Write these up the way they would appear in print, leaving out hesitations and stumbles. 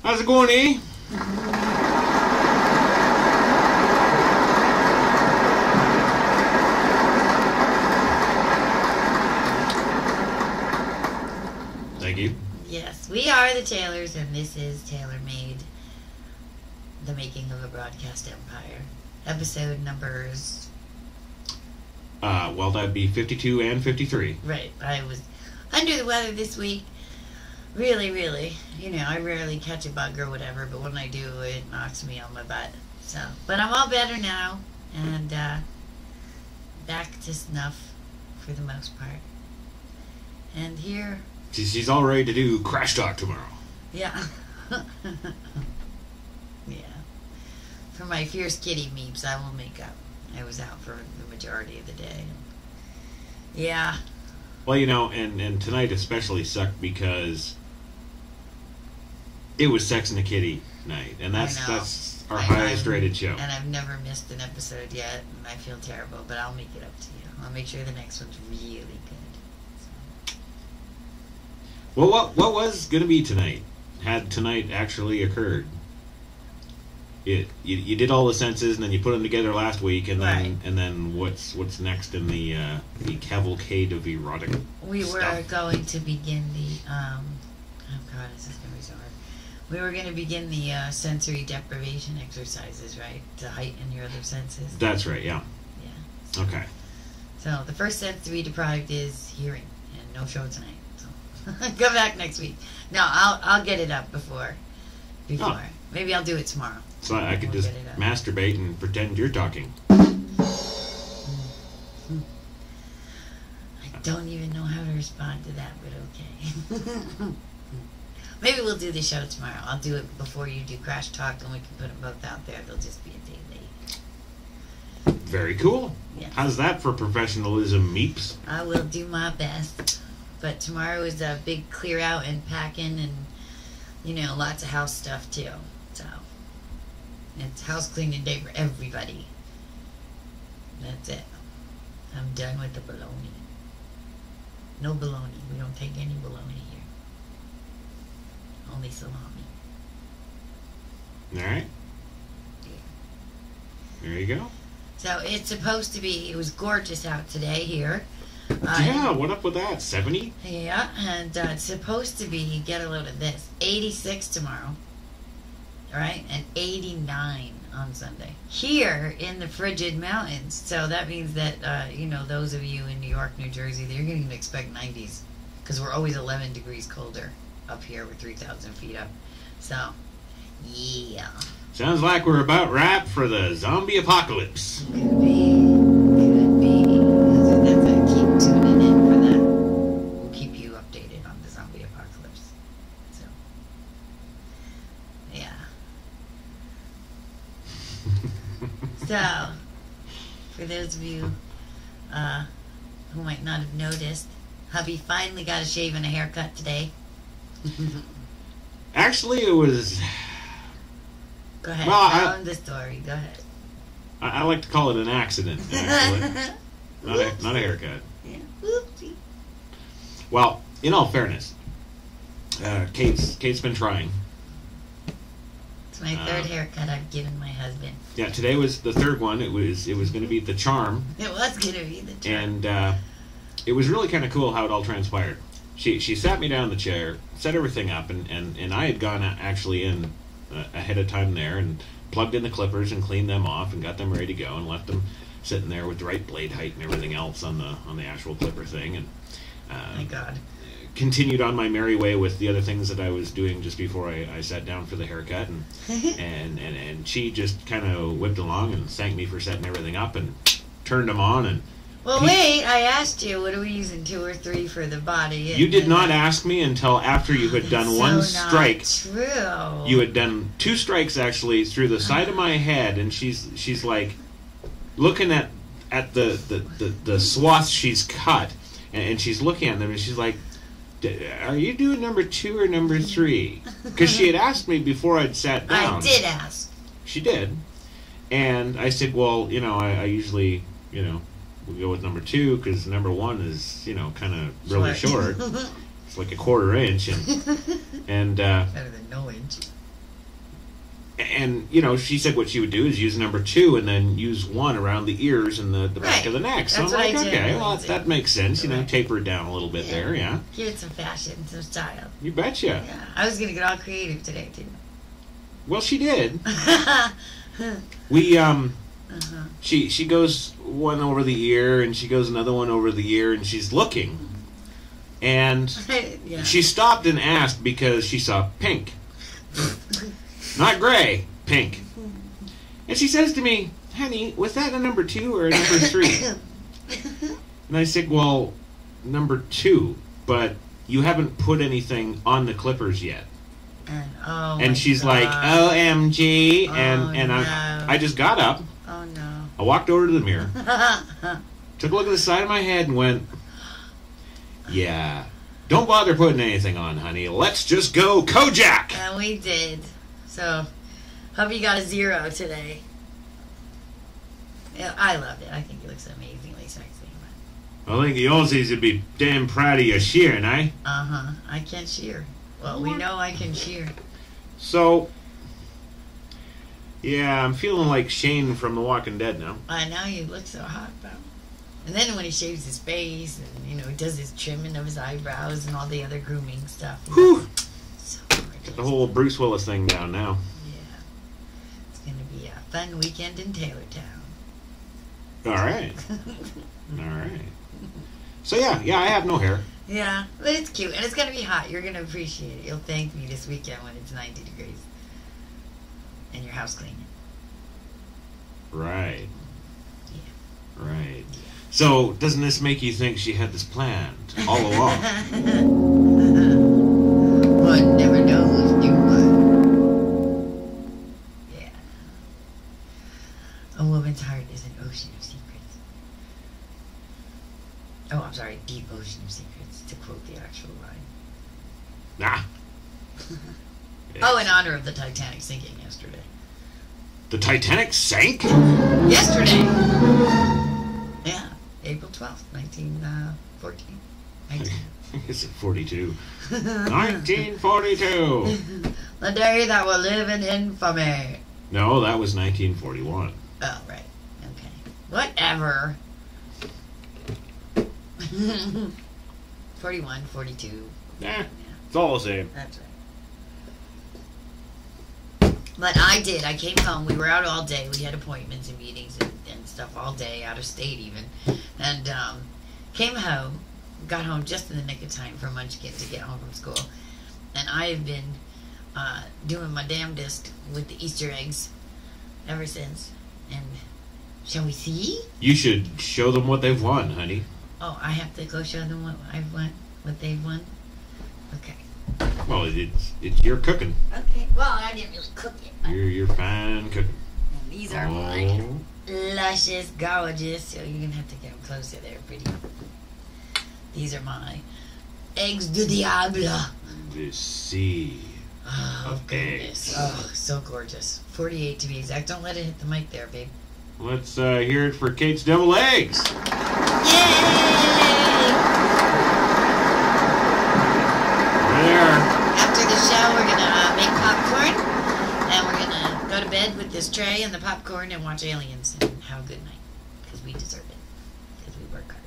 How's it going, E? Thank you. Yes, we are the Taylors, and this is TaylorMADE, the making of a broadcast empire. Episode numbers... Well, that'd be 52 and 53. Right, I was under the weather this week. Really, you know, I rarely catch a bug or whatever, but when I do, it knocks me on my butt. So, but I'm all better now, and back to snuff for the most part. And here... She's all ready to do Crash Talk tomorrow. Yeah. Yeah. For my fierce kitty meeps, I will make up. I was out for the majority of the day. Yeah. Well, you know, and tonight especially sucked because it was Sex and the Kitty night, and that's our highest rated show. And I've never missed an episode yet, and I feel terrible, but I'll make it up to you. I'll make sure the next one's really good. So. Well, what was going to be tonight? Had tonight actually occurred? You did all the senses, and then you put them together last week, and then what's next in the cavalcade of erotic We stuff? were going to begin the oh god, this is gonna be so hard. We were going to begin the sensory deprivation exercises, right, to heighten your other senses. That's right. Yeah. Yeah. Okay. So the first sense to be deprived is hearing, and no show tonight. So come back next week. No, I'll get it up before. Oh. Maybe I'll do it tomorrow. So I could just masturbate and pretend you're talking. I don't even know how to respond to that, but okay. Maybe we'll do the show tomorrow. I'll do it before you do Crash Talk, and we can put them both out there. They'll just be a day late. Very cool. Yes. How's that for professionalism, Meeps? I will do my best. But tomorrow is a big clear out and packing and, you know, lots of house stuff too. So, it's house cleaning day for everybody. That's it. I'm done with the baloney. No baloney. We don't take any baloney here. Only salami. Alright. Yeah. There you go. So, it's supposed to be, it was gorgeous out today here. Yeah, what up with that? 70? Yeah, and it's supposed to be, get a load of this, 86 tomorrow. Alright, and 89 on Sunday. Here in the frigid mountains. So that means that, you know, those of you in New York, New Jersey, they're going to expect 90s. Because we're always 11 degrees colder up here. We're 3,000 feet up. So, yeah. Sounds like we're about ripe for the zombie apocalypse. Could be. That's I keep tuning in for that. We'll keep you updated on the zombie apocalypse. So, yeah. So, for those of you who might not have noticed, hubby finally got a shave and a haircut today. Actually, it was... Go ahead, well, tell him the story. Go ahead. I like to call it an accident, actually. not a haircut. Yeah. Whoopsie. Well, in all fairness, Kate's been trying. It's my third haircut I've given my husband. Yeah, today was the third one. It was going to be the charm. It was going to be the charm. And it was really kind of cool how it all transpired. She sat me down in the chair, set everything up, and I had gone actually in ahead of time there and plugged in the clippers and cleaned them off and got them ready to go and left them sitting there with the right blade height and everything else on the actual clipper thing, and my God, continued on my merry way with the other things that I was doing just before I sat down for the haircut, and she just kind of whipped along and thanked me for setting everything up and turned them on. And well, wait, I asked you, what are we using, 2 or 3 for the body? You did not ask me until after you had done one strike. True. You had done 2 strikes actually through the side of my head, and she's like looking at the swaths she's cut, and she's looking at them, and she's like, "Are you doing number 2 or number 3?" Because she had asked me before I'd sat down. I did ask. She did, and I said, "Well, you know, I usually, you know, we go with number 2 because number 1 is, you know, kind of really short." It's like a 1/4 inch, and better than no inch. And, you know, she said what she would do is use number 2 and then use 1 around the ears and the back Right. of the neck. So That's I'm what like, I did, okay, well, Lindsay. that makes sense. You know, Right. taper it down a little bit there, yeah. Give it some fashion, some style. You betcha. Yeah. I was going to get all creative today, too. Well, she did. uh-huh. We, she goes one over the ear and she goes another one over the ear and she's looking. And Yeah. she stopped and asked because she saw pink. Not gray, pink. And she says to me, honey, was that a number 2 or a number 3? And I said, well, number 2, but you haven't put anything on the clippers yet. And She's God. like, OMG. Oh, and no. I just got up. Oh, no. I walked over to the mirror, took a look at the side of my head and went, yeah, don't bother putting anything on, honey. Let's just go Kojak. And we did. So, hope you got a 0 today. Yeah, I loved it. I think it looks amazingly sexy. I think the Aussies would be damn proud of your shearing, eh? Uh-huh. I can shear. Well, we know I can shear. So, yeah, I'm feeling like Shane from The Walking Dead now. I know you look so hot, bro. And then when he shaves his face and, you know, he does his trimming of his eyebrows and all the other grooming stuff. Whew! So gorgeous. The whole Bruce Willis thing down now. Yeah. It's going to be a fun weekend in Taylortown. All right. All right. So, yeah, I have no hair. Yeah, but it's cute. And it's going to be hot. You're going to appreciate it. You'll thank me this weekend when it's 90 degrees. And your house clean. Right. Yeah. Right. So, doesn't this make you think she had this planned all along? One never knows, do one. Yeah. A woman's heart is an ocean of secrets. Oh, I'm sorry, deep ocean of secrets, to quote the actual line. Nah. Oh, in honor of the Titanic sinking yesterday. The Titanic sank? Yesterday! Yeah, April 12th, 1914. Is it 42? 1942! The day that will live in infamy. No, that was 1941. Oh, right. Okay. Whatever. 41, 42. Nah, it's all the same. That's right. But I did. I came home. We were out all day. We had appointments and meetings and stuff all day, out of state even. And came home, got home just in the nick of time for Munchkin to get home from school. And I have been doing my damnedest with the Easter eggs ever since. And shall we see? You should show them what they've won, honey. Oh, I have to go show them what I've won, what they've won? Okay. Well, it's your cooking. Okay. Well, I didn't really cook it. But You're fine cooking. and these are mine. Luscious, gorgeous. So you're going to have to get them closer there, pretty. These are my eggs du diable. The sea. Oh, Of goodness. eggs. Oh, so gorgeous. 48 to be exact. Don't let it hit the mic there, babe. Let's hear it for Kate's deviled eggs. Yay! There. After the show, we're going to make popcorn. And we're going to go to bed with this tray and the popcorn and watch Aliens and have a good night. Because we deserve it. Because we work hard.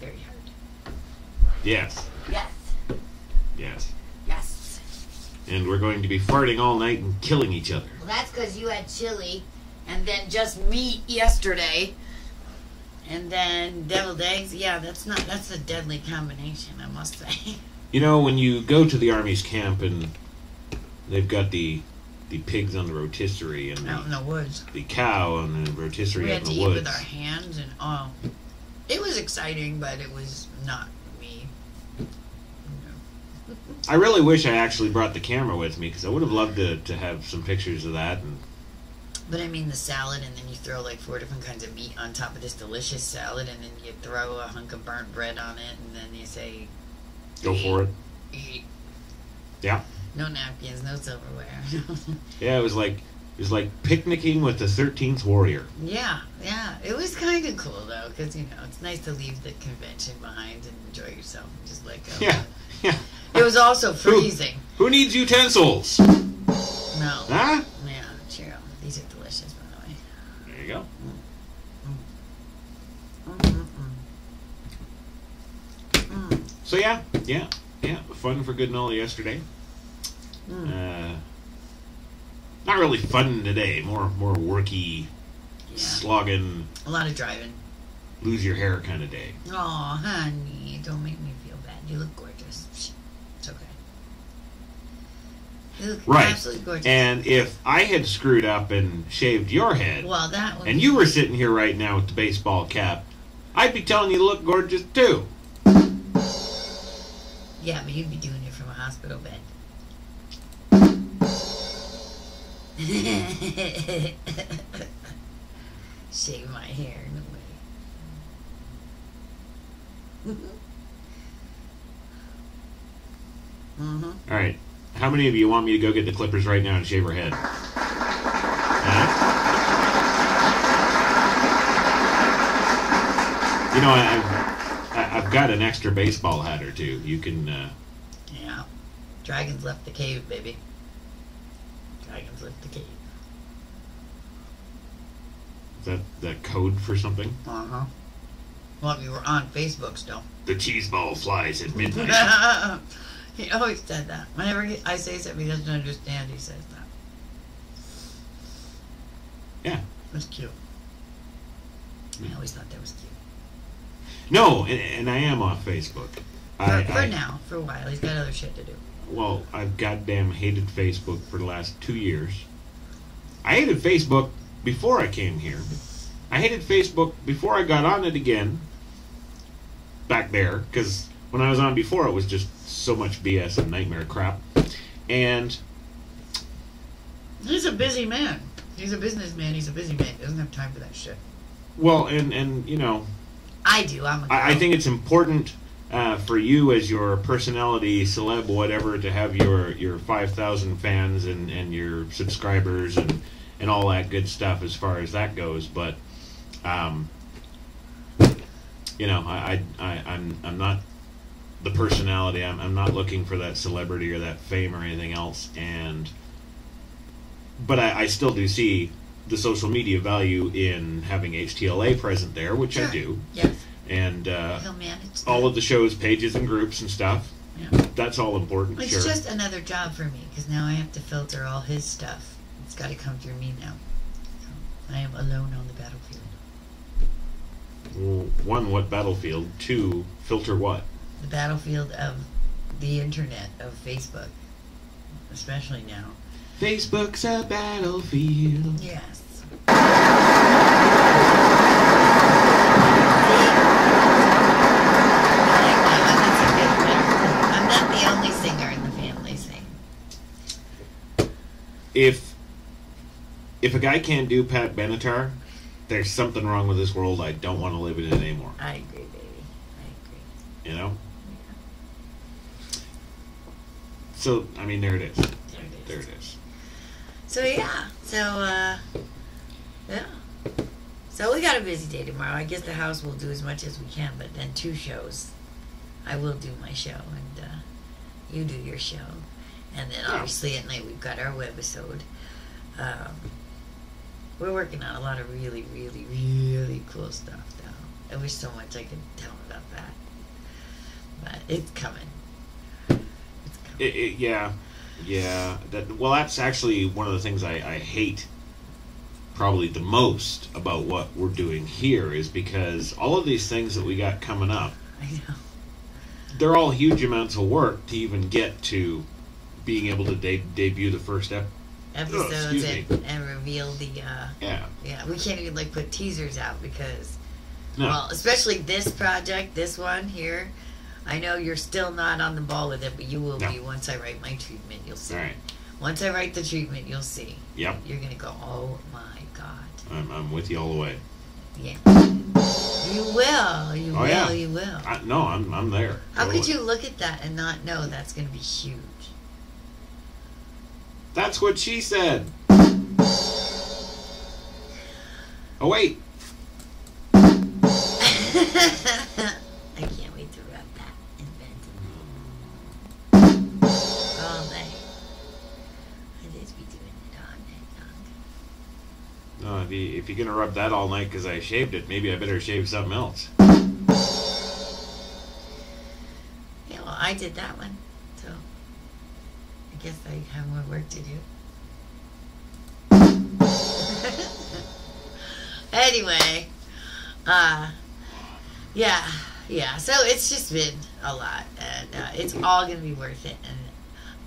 Very hard. Yes. Yes. Yes. Yes. And we're going to be farting all night and killing each other. Well, that's because you had chili and then just meat yesterday. And then deviled eggs. Yeah, that's a deadly combination, I must say. You know, when you go to the Army's camp and they've got the pigs on the rotisserie and Out in the woods. the cow on the rotisserie We out had in to the eat woods. with our hands and it was exciting, but it was not me. I really wish I actually brought the camera with me because I would have loved to have some pictures of that. And But I mean the salad, and then you throw like 4 different kinds of meat on top of this delicious salad, and then you throw a hunk of burnt bread on it, and then you say, go for it. eat. Yeah. No napkins, no silverware. Yeah, it was like picnicking with the 13th Warrior. Yeah, it was kind of cool though, because you know it's nice to leave the convention behind and enjoy yourself and just let go. Yeah. It was also freezing. Who needs utensils? No. Huh? Yeah, true. These are delicious, by the way. There you go. So yeah. Fun for good and all yesterday. Not really fun today. More worky, slogging. A lot of driving. Lose your hair kind of day. Oh, honey, don't make me feel bad. You look gorgeous. It's okay. You look absolutely gorgeous. And if I had screwed up and shaved your head, well, that would and you were sitting here right now with the baseball cap, I'd be telling you to look gorgeous too. Yeah, but you'd be doing it from a hospital bed. Shave my hair, no way. All right. How many of you want me to go get the clippers right now and shave her head? You know, I've got an extra baseball hat or two. You can. Yeah. Dragons left the cave, baby. Dragons left the cave. Is that code for something? Well, we were on Facebook still. The cheese ball flies at midnight. He always said that. Whenever I say something he doesn't understand, he says that. Yeah. That's cute. I always thought that was cute. No, and I am off Facebook. For now, for a while. He's got other shit to do. Well, I've goddamn hated Facebook for the last 2 years. I hated Facebook before I came here. I hated Facebook before I got on it again. Back there, because when I was on before, it was just so much BS and nightmare crap. And he's a busy man. He's a businessman. He's a busy man. He doesn't have time for that shit. Well, and you know, I do. I'm a girl. I think it's important for you as your personality, celeb, whatever, to have your 5,000 fans and your subscribers and all that good stuff as far as that goes. But you know, I'm not the personality. I'm not looking for that celebrity or that fame or anything else. But I still do see the social media value in having HTLA present there, which I do. Yes. And He'll manage all of the show's pages and groups and stuff. Yeah. That's all important. It's sure. just another job for me because now I have to filter all his stuff. It's got to come through me now. So I am alone on the battlefield. Well, one, what battlefield? Two, filter what? The battlefield of the internet, of Facebook, especially now. Facebook's a battlefield. Yes. I'm not the only singer in the family sing. If a guy can't do Pat Benatar, there's something wrong with this world. I don't want to live in it anymore. I agree, baby. I agree. You know? So, I mean, there it is. There it is. So, yeah. Yeah. So, we got a busy day tomorrow. I guess the house will do as much as we can, but then 2 shows. I will do my show, and you do your show. And then, obviously, at night, we've got our webisode. We're working on a lot of really, really, really cool stuff, though. I wish so much I could tell about that. But it's coming. It's coming. Yeah. That's actually one of the things I hate probably the most about what we're doing here is because all of these things that we got coming up, I know. They're all huge amounts of work to even get to being able to debut the first episodes and reveal the yeah, we can't even put teasers out because no. Especially this project, this one here, I know you're still not on the ball with it, but you will be once I write my treatment. You'll see. All right. Once I write the treatment, you'll see. Yep. You're gonna go, oh my god. I'm with you all the way. Yeah. You will. You will. Yeah. You will. No, I'm there. How could you look at that and not know that's gonna be huge? That's what she said. Oh wait. I can't wait to wrap that in bed. if you're gonna rub that all night because I shaved it, maybe I better shave something else. Yeah, well, I did that one, so I guess I have more work to do. Anyway, yeah. So it's just been a lot, and it's all gonna be worth it. And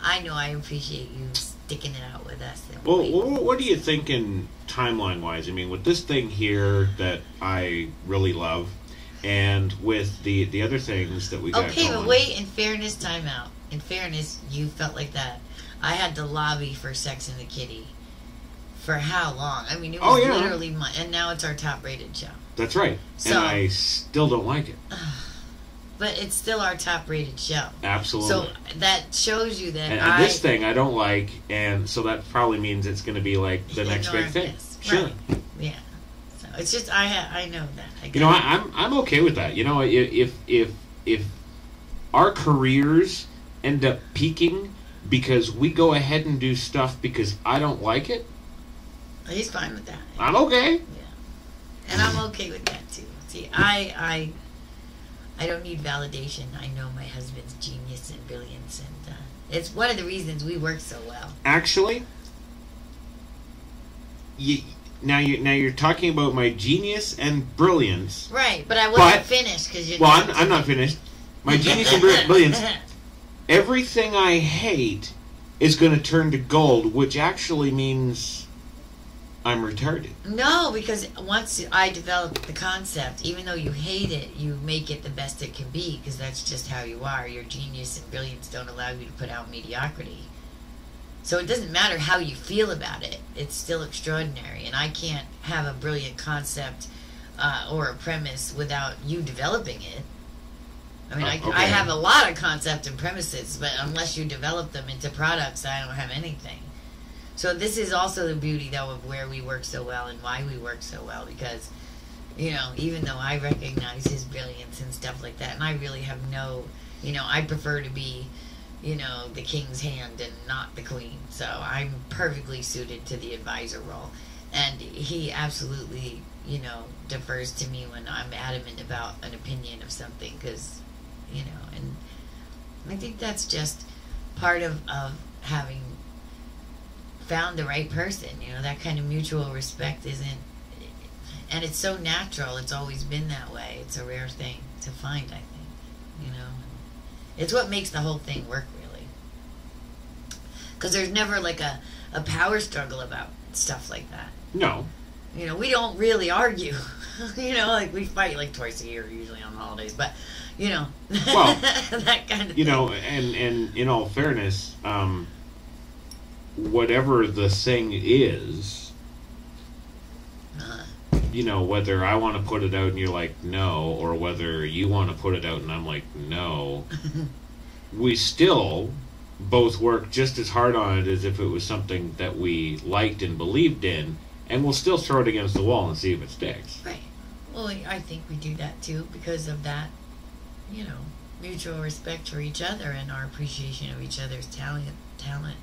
I know I appreciate you sticking it out with us. Well, what are you thinking timeline-wise? I mean, with this thing here that I really love, and with the other things that we got okay, going. But wait, in fairness, time out. In fairness, you felt like that. I had to lobby for Sex and the Kitty. For how long? I mean, it was literally and now it's our top-rated show. That's right. So, and I still don't like it. But it's still our top-rated show. Absolutely. So that shows you that and this thing I don't like, and so that probably means it's going to be like the next big thing. Sure. Right. Yeah. So it's just I know that. You know, I'm okay with that. You know, if our careers end up peaking because we go ahead and do stuff because I don't like it, he's fine with that. I'm okay. Yeah. And I'm okay with that too. See, I don't need validation. I know my husband's genius and brilliance, and it's one of the reasons we work so well. Actually, now you're talking about my genius and brilliance, right? But I wasn't finished because you're. Well, I'm not finished. My genius and brilliance. Everything I hate is going to turn to gold, which actually means I'm retarded. No, because once I develop the concept, even though you hate it, you make it the best it can be, because that's just how you are. Your genius and brilliance don't allow you to put out mediocrity. So it doesn't matter how you feel about it. It's still extraordinary. And I can't have a brilliant concept or a premise without you developing it. I mean, I have a lot of concept and premises, but unless you develop them into products, I don't have anything. So this is also the beauty, though, of where we work so well and why we work so well, because, you know, even though I recognize his brilliance and stuff like that, and I really have no, you know, I prefer to be, you know, the king's hand and not the queen. So I'm perfectly suited to the advisor role. And he absolutely, you know, defers to me when I'm adamant about an opinion of something, because, you know, and I think that's just part of having found the right person. You know, that kind of mutual respect isn't, and it's so natural. It's always been that way. It's a rare thing to find, I think. You know, it's what makes the whole thing work, really, because there's never like a power struggle about stuff like that. No. You know, we don't really argue. You know, like we fight like twice a year usually on holidays, but you know, well, that kind of thing. You know, and in all fairness, whatever the thing is, you know, whether I want to put it out and you're like, no, or whether you want to put it out and I'm like, no, we still both work just as hard on it as if it was something that we liked and believed in, and we'll still throw it against the wall and see if it sticks. Right. Well, I think we do that too because of that, you know, mutual respect for each other and our appreciation of each other's talent and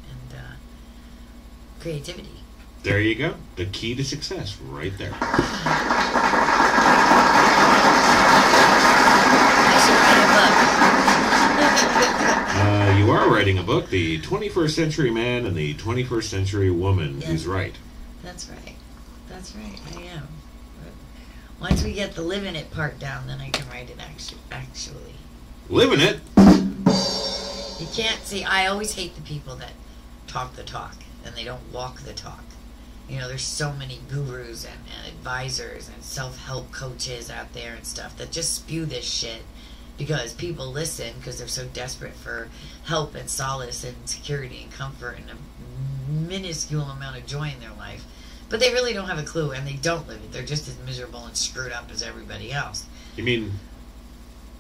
creativity. There you go. The key to success right there. I should write a book. You are writing a book, The 21st Century Man and the 21st Century Woman Who's Right. That's right. That's right. I am. But once we get the live in it part down, then I can write it actually. Live in it? You can't see. I always hate the people that talk the talk and they don't walk the talk. You know, there's so many gurus and advisors and self-help coaches out there and stuff that just spew this shit because people listen because they're so desperate for help and solace and security and comfort and a minuscule amount of joy in their life. But they really don't have a clue, and they don't live it. They're just as miserable and screwed up as everybody else. You mean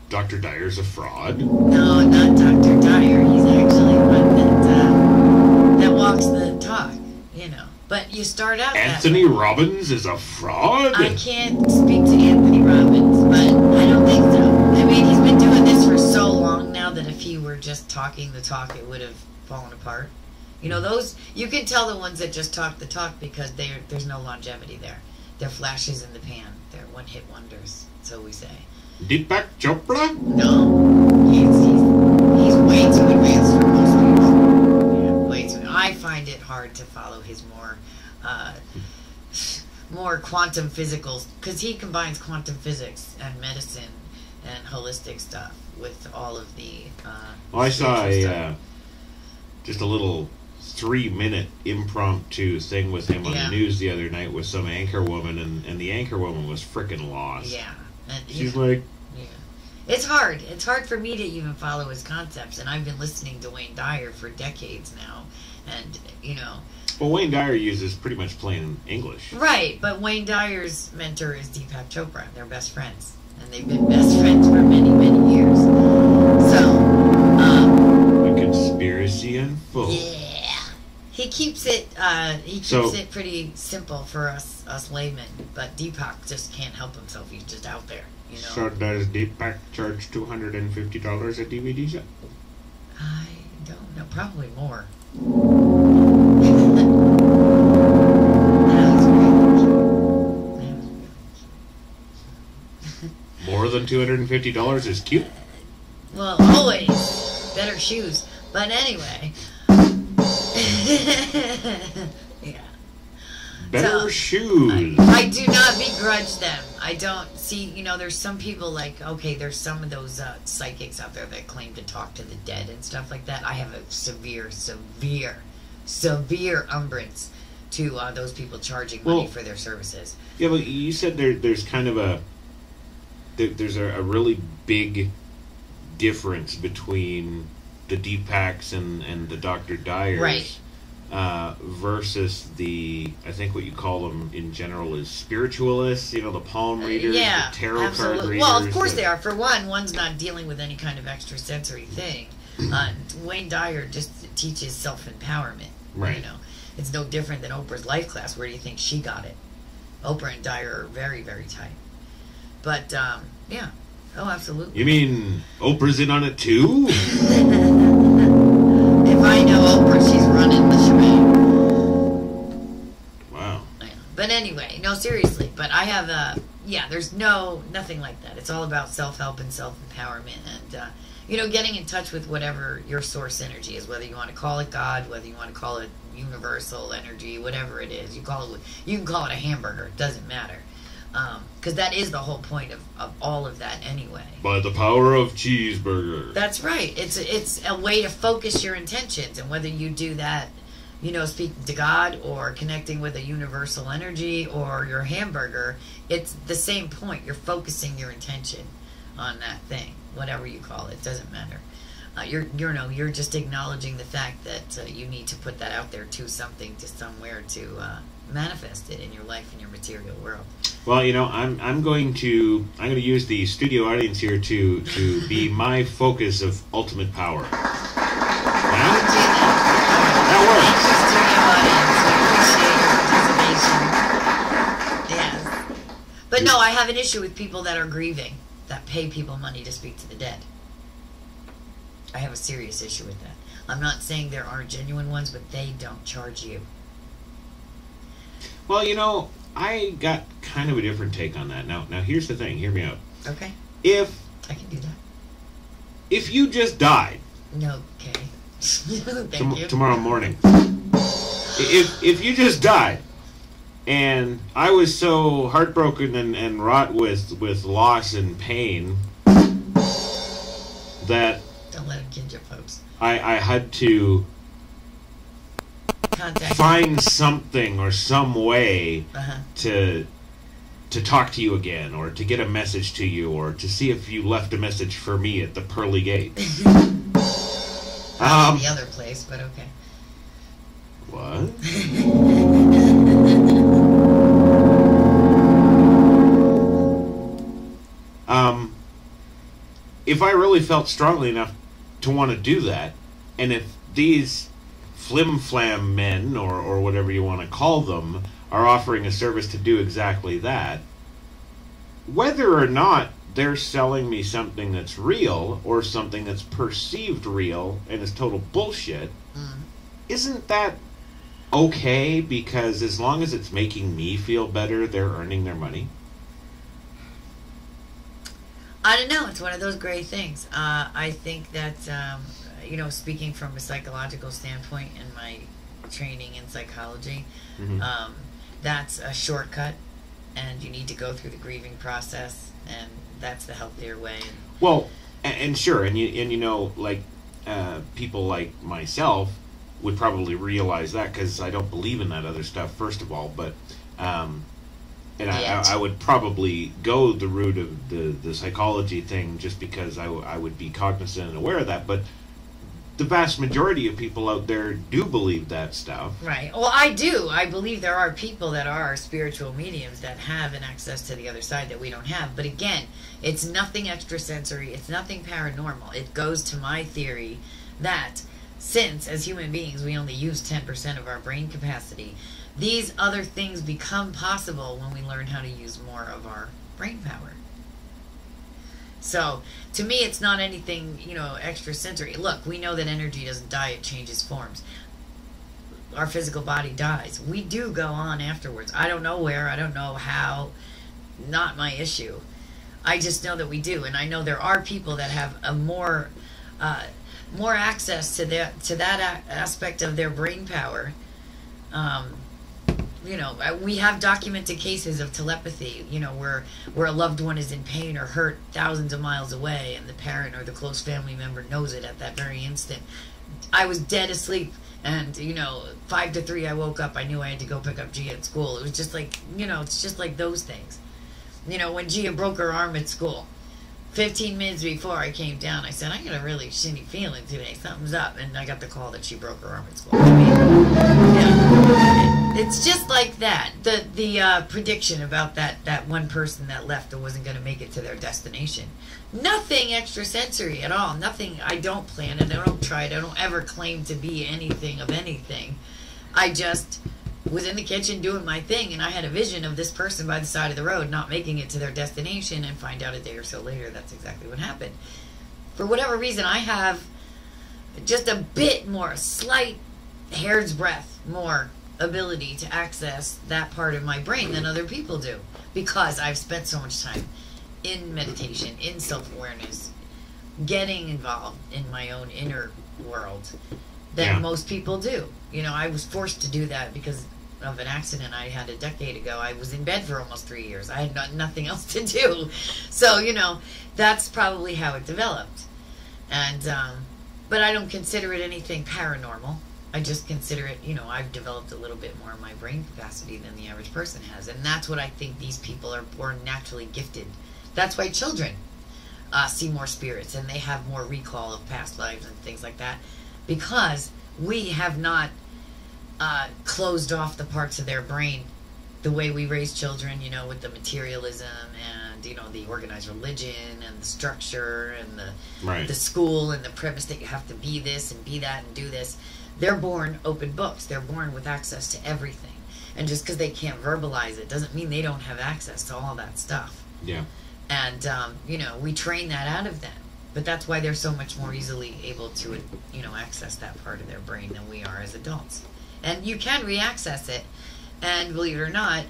Dr. Dyer's a fraud? No, not Dr. Dyer. He's actually one that walks the talk, you know. But you start out Anthony Robbins is a fraud? I can't speak to Anthony Robbins, but I don't think so. I mean, he's been doing this for so long now that if he were just talking the talk, it would have fallen apart. You know, those, you can tell the ones that just talk the talk because there's no longevity there. They're flashes in the pan. They're one-hit wonders, so we say. Deepak Chopra? No. He's way too advanced for most people. Yeah, way too. I find it hard to follow his more quantum physical, because he combines quantum physics and medicine and holistic stuff with all of the I saw just a little 3-minute impromptu thing with him on the news the other night with some anchor woman, and the anchor woman was frickin' lost. Yeah. And, she's like... Yeah. It's hard. It's hard for me to even follow his concepts, and I've been listening to Wayne Dyer for decades now, and, you know... Well, Wayne Dyer uses pretty much plain English. Right, but Wayne Dyer's mentor is Deepak Chopra. They're best friends, and they've been best friends for many, many years. So, the conspiracy unfolds. Yeah. He keeps it it pretty simple for us laymen, but Deepak just can't help himself. He's just out there, you know. So does Deepak charge $250 a DVD set? I don't know. Probably more. More than $250 is cute? Well, always. Better shoes. But anyway. Yeah. Better shoes. I do not begrudge them. I don't see, you know, there's some people like, okay, there's some of those psychics out there that claim to talk to the dead and stuff like that. I have a severe umbrance to those people charging money for their services. Yeah, but you said there's kind of there's a really big difference between the Deepaks and the Dr. Dyers. Right. Versus I think what you call them in general is spiritualists, you know, the palm readers, the tarot card readers. Well, of course they are. For one's not dealing with any kind of extrasensory thing. Wayne Dyer just teaches self-empowerment. Right. You know, it's no different than Oprah's life class. Where do you think she got it? Oprah and Dyer are very, very tight. But, yeah. Oh, absolutely. You mean Oprah's in on it too? If I know Oprah, she's running the shebang. Wow. But anyway, no, seriously. But I have there's nothing like that. It's all about self-help and self-empowerment and, you know, getting in touch with whatever your source energy is, whether you want to call it God, whether you want to call it universal energy, whatever it is. You can call it a hamburger. It doesn't matter. Because that is the whole point of all of that anyway. By the power of cheeseburger. That's right. It's a way to focus your intentions, and whether you do that, you know, speaking to God or connecting with a universal energy or your hamburger, it's the same point. You're focusing your intention on that thing, whatever you call it. Doesn't matter. You're just acknowledging the fact that you need to put that out there to something, to somewhere, to manifest it in your life, in your material world. Well, you know, I'm going to use the studio audience here to be my focus of ultimate power. That works. Yes. But no, I have an issue with people that are grieving, that pay people money to speak to the dead. I have a serious issue with that. I'm not saying there aren't genuine ones, but they don't charge you. Well, you know, I got kind of a different take on that. Now here's the thing. Hear me out. Okay. If I can do that. If you just died. No. Okay. Thank you. Tomorrow morning. If you just died, and I was so heartbroken and wrought with loss and pain that don't let him kid you, folks. I had to find something or some way to talk to you again, or to get a message to you, or to see if you left a message for me at the pearly gates. The other place, but okay. What? If I really felt strongly enough to want to do that, and if these flim-flam men, or whatever you want to call them, are offering a service to do exactly that, whether or not they're selling me something that's real or something that's perceived real and is total bullshit, isn't that okay, because as long as it's making me feel better, they're earning their money. I don't know. It's one of those great things. I think that, speaking from a psychological standpoint in my training in psychology, that's a shortcut, and you need to go through the grieving process, and that's the healthier way. Well, and sure, and people like myself would probably realize that, because I don't believe in that other stuff, first of all, but I would probably go the route of the psychology thing just because I would be cognizant and aware of that, but the vast majority of people out there do believe that stuff. Right. Well, I do. I believe there are people that are spiritual mediums that have an access to the other side that we don't have. But again, it's nothing extrasensory. It's nothing paranormal. It goes to my theory that since, as human beings, we only use 10% of our brain capacity, these other things become possible when we learn how to use more of our brain power. So, to me, it's not anything, extrasensory. Look, we know that energy doesn't die, it changes forms. Our physical body dies. We do go on afterwards. I don't know where, I don't know how, not my issue. I just know that we do, and I know there are people that have a more access to that aspect of their brain power. We have documented cases of telepathy, where a loved one is in pain or hurt thousands of miles away, and the parent or the close family member knows it at that very instant. I was dead asleep, and 5 to 3 I woke up. I knew I had to go pick up Gia at school. It was just like, it's just like those things. When Gia broke her arm at school, 15 minutes before I came down, I said, I got a really shitty feeling today. Something's up. And I got the call that she broke her arm at school. It's just like that. The prediction about that one person that left and wasn't going to make it to their destination. Nothing extrasensory at all. Nothing. I don't plan it. I don't try it. I don't ever claim to be anything of anything. I just was in the kitchen doing my thing, and I had a vision of this person by the side of the road not making it to their destination, and find out a day or so later that's exactly what happened. For whatever reason, I have just a bit more, a slight hair's breadth more ability to access that part of my brain than other people do, because I've spent so much time in meditation, in self-awareness, getting involved in my own inner world that most people do. I was forced to do that because of an accident I had a decade ago. I was in bed for almost 3 years. I had nothing else to do. So, that's probably how it developed. And, but I don't consider it anything paranormal. I just consider it, I've developed a little bit more of my brain capacity than the average person has. And that's what I think these people are born naturally gifted. That's why children see more spirits, and they have more recall of past lives and things like that. Because we have not closed off the parts of their brain the way we raise children, with the materialism and, the organized religion and the structure and the school and the premise that you have to be this and be that and do this. They're born open books. They're born with access to everything. And just because they can't verbalize it doesn't mean they don't have access to all that stuff. Yeah. And, we train that out of them. But that's why they're so much more easily able to, access that part of their brain than we are as adults. And you can re-access it. And believe it or not,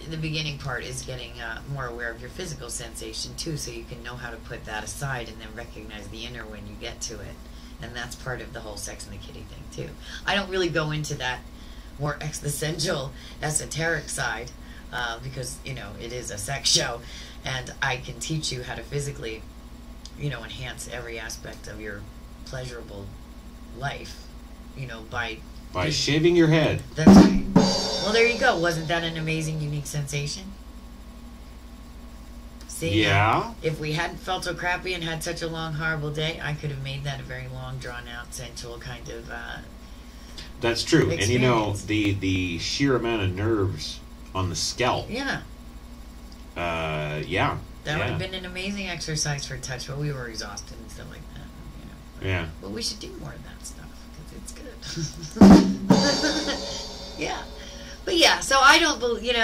the beginning part is getting more aware of your physical sensation, too, so you can know how to put that aside and then recognize the inner when you get to it. And that's part of the whole Sex and the Kitty thing, too. I don't really go into that more existential, esoteric side because, it is a sex show. And I can teach you how to physically enhance every aspect of your pleasurable life, by shaving your head. That's right. Well, there you go. Wasn't that an amazing, unique sensation? See? Yeah. If we hadn't felt so crappy and had such a long, horrible day, I could have made that a very long, drawn-out, sensual kind of That's true. experience. And, the sheer amount of nerves on the scalp. Yeah. Yeah. That would have been an amazing exercise for touch, but we were exhausted and stuff like that. Yeah. But we should do more of that stuff, because it's good. Yeah. But yeah, so I don't believe,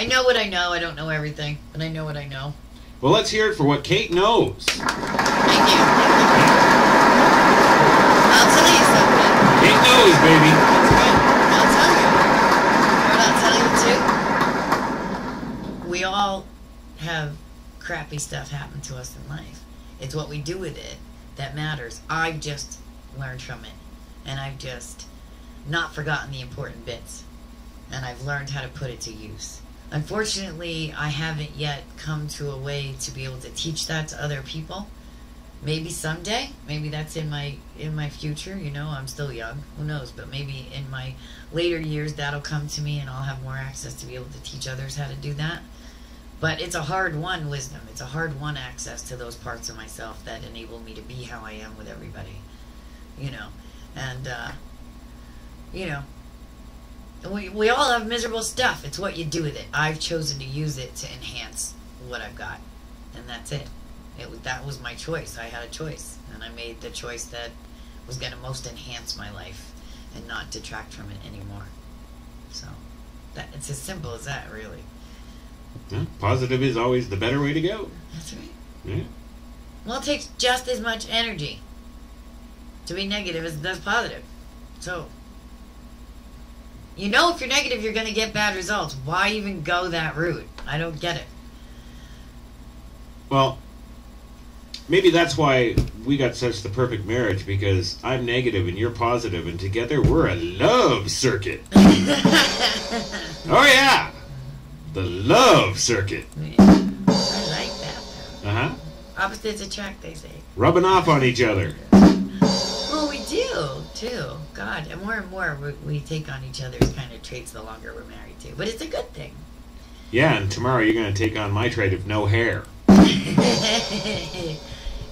I know what I know. I don't know everything, but I know what I know. Well, let's hear it for what Kate knows. Thank you. I'll tell you something. Ain't knows, baby. That's right. I'll tell you. You know what I'll tell you too? We all have crappy stuff happen to us in life. It's what we do with it that matters. I've just learned from it. And I've just not forgotten the important bits. And I've learned how to put it to use. Unfortunately, I haven't yet come to a way to be able to teach that to other people. Maybe someday. Maybe that's in my future. You know, I'm still young. Who knows? But maybe in my later years, that'll come to me and I'll have more access to be able to teach others how to do that. But it's a hard-won wisdom. It's a hard-won access to those parts of myself that enable me to be how I am with everybody. You know. And, you know, we all have miserable stuff. It's what you do with it. I've chosen to use it to enhance what I've got. And that's it. That was my choice. I had a choice. And I made the choice that was going to most enhance my life and not detract from it anymore. So, it's as simple as that, really. Yeah, positive is always the better way to go. That's right. Yeah. Well, it takes just as much energy to be negative as it does positive. So, you know if you're negative, you're going to get bad results. Why even go that route? I don't get it. Well, maybe that's why we got such the perfect marriage, because I'm negative and you're positive, and together we're a love circuit. Oh, yeah. The love circuit. Yeah. I like that. Uh-huh. Opposites attract, they say. Rubbing off on each other. Well, we do, too. God, and more we take on each other's kind of traits the longer we're married, too. But it's a good thing. Yeah, and tomorrow you're going to take on my trait of no hair.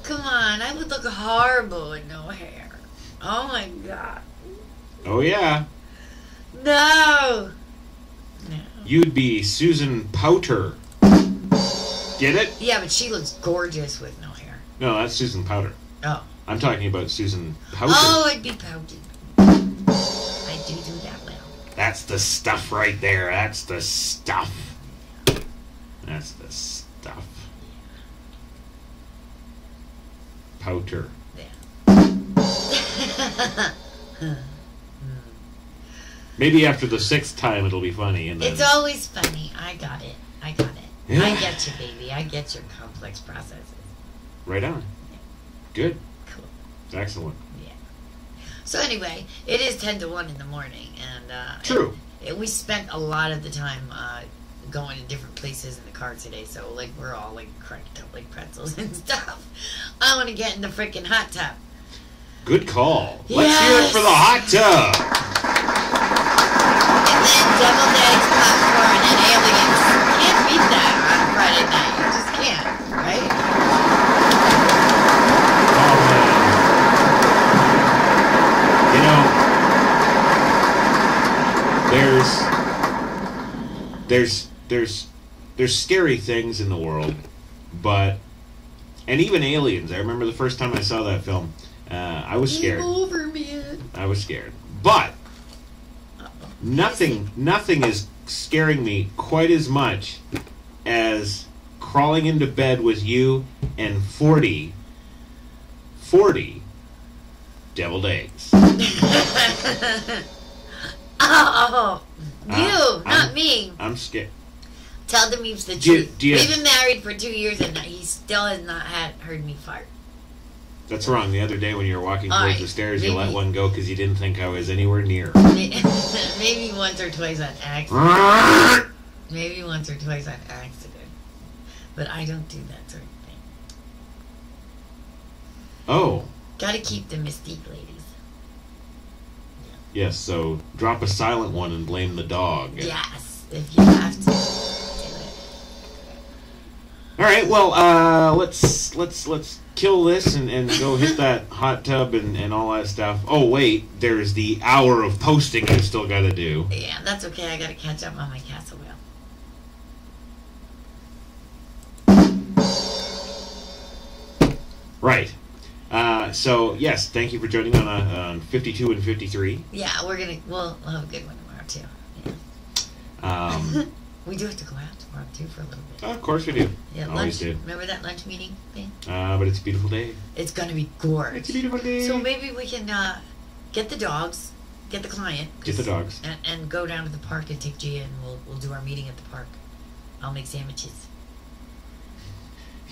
Come on, I would look horrible with no hair. Oh, my God. Oh, yeah. No. No. You'd be Susan Powter. Get it? Yeah, but she looks gorgeous with no hair. No, that's Susan Powter. Oh. I'm talking about Susan Powter. Oh, I'd be pouted. I do that well. That's the stuff right there. That's the stuff. That's the stuff. Powter. Yeah. Maybe after the 6th time it'll be funny. And then... It's always funny. I got it. Yeah. I get you, baby. I get your complex processes. Right on. Yeah. Good. Cool. Excellent. Yeah. So anyway, it is 10 to 1 in the morning. And True. We spent a lot of the time going to different places in the car today. So, like, we're all, like, cracked up like pretzels and stuff. I want to get in the freaking hot tub. Good call. Let's hear it for the hot tub. And then deviled eggs, popcorn, and aliens. Can't beat that on Friday night. You just can't, right? Oh, man. You know, there's scary things in the world, but, and even aliens. I remember the first time I saw that film, I was scared. Game over, man. I was scared. But nothing is scaring me quite as much as crawling into bed with you and 40 deviled eggs. Oh, you, not me. I'm scared. Tell Demeeps the truth. We've been married for 2 years and he still has not heard me fart. That's wrong. The other day when you were walking towards the stairs, you let one go because you didn't think I was anywhere near. Maybe once or twice on accident. Maybe once or twice on accident. But I don't do that sort of thing. Oh. Gotta keep the mystique, ladies. Yes, so drop a silent one and blame the dog. Yes, if you have to. Do it. All right, well, let's kill this and go hit that hot tub and all that stuff. Oh, wait, there's the hour of posting I've still got to do. Yeah, that's okay. I got to catch up on my castle wheel. Right. So, yes, thank you for joining on 52 and 53. Yeah, we'll have a good one tomorrow, too. Yeah. We do have to go out tomorrow, too, for a little bit. Of course we do. Yeah, always do. Remember that lunch meeting thing? But it's a beautiful day. It's going to be gorgeous. It's a beautiful day. So maybe we can get the dogs, get the client. Get the dogs. And go down to the park and take Gia, and we'll do our meeting at the park. I'll make sandwiches.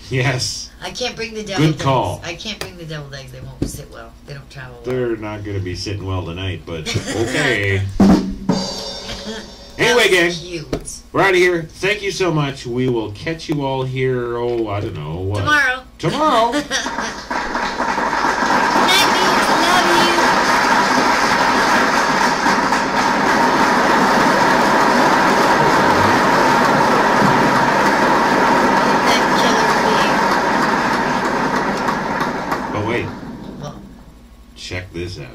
Yes. I can't bring the deviled eggs. Good call. I can't bring the deviled eggs. They won't sit well. They don't travel well. They're not going to be sitting well tonight, but okay. Anyway, gang, cute. we're out of here. Thank you so much. We will catch you all here, I don't know. What? Tomorrow. Tomorrow. But wait. Well, check this out.